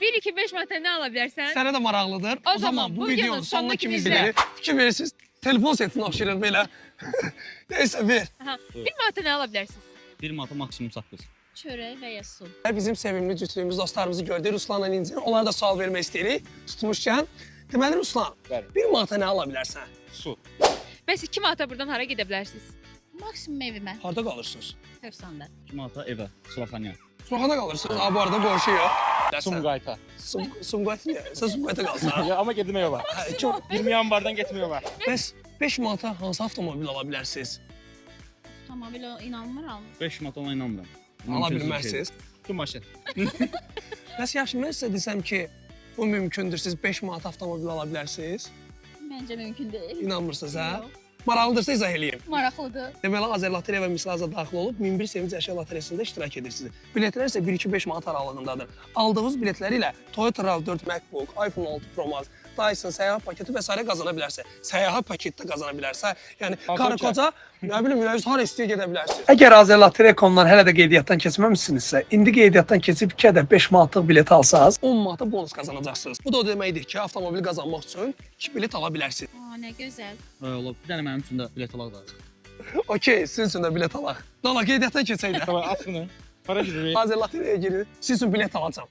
1-2-5 manata nə ala bilərsən? Sənə də maraqlıdır. O zaman bu videonun sonuna kimi izlə. Fikir verirsiniz. Telefon setini oxşayır belə. Neysə ver. Aha. 1 manata nə ala bilərsiniz? 1 manata maksimum saqqız. Çörək və ya su. Bizim sevimli cütlüyümüz, dostlarımızı gördük. Ruslanla İncin. Onlara da sual vermək istəyirik. Tutmuşkən. Deməli Ruslan, Bəli. 1 manata nə ala bilərsən? Su. Bəs 2 manata buradan hara gedə bilərsiniz? Maksimum evimə. Harda qalırsınız? Hövsanda. 2 manata evə, sulaxanaya. Suraxana qalırsınız. Bu arada qonşu yox. Sumqayıta. Sumqayıt niyə? Sən Sumqayıta qalsan. Amma getmək olar. 20 yanvardan getmək olar. Bəs 5 manata hansı avtomobil ala bilərsiniz? Tamam, belə inanmıram. 5 manata ona inanmıram. Ala bilməzsiniz. Bu maşın. Bəs yaxşı, mən sizə desəm ki, bu mümkündür, siz 5 manat avtomobil ala bilərsiniz. Məncə mümkün deyil. İnanmırsınız, hə? Yox. Maraqlıdırsa izah eləyim. Maraqlıdır. Deməli, Azər Lotereya və Mislaza daxil olub 1001 Sevinç Əşya Lotereyasında iştirak edirsiniz. Biletlər isə 1-2-5 manat aralığındadır. Aldığınız biletlər ilə Toyota RAV4 MacBook, iPhone 6 Pro Max, Dyson səyyahət paketi və s. qazana bilərsə, səyyahət paketdə qazana bilərsə, yəni qarı koca, nə bilim, har istəyə gedə bilərsiniz. Əgər Azər Lotereya.com-dan hələ də qeydiyyatdan keçməmisinizsə, indi qeydiyyatdan keçib 2 ədəd 5 manatlıq bilet alsanız, 10 manata bonus qazanacaqsınız. Bu da o deməkdir ki, avtomobil qazanmaq üçün 2 bilet ala bilərsiniz. Aa, nə gözəl. Ola, bir dənə mənim üçün də bilet alaq da. Okey, sizin üçün də bilet alaq. Dala qeydiyyatdan keçək də. Tamam, at bunu. Para gidirik. Azər Lotereyaya girin, sizin üçün bilet alacağam.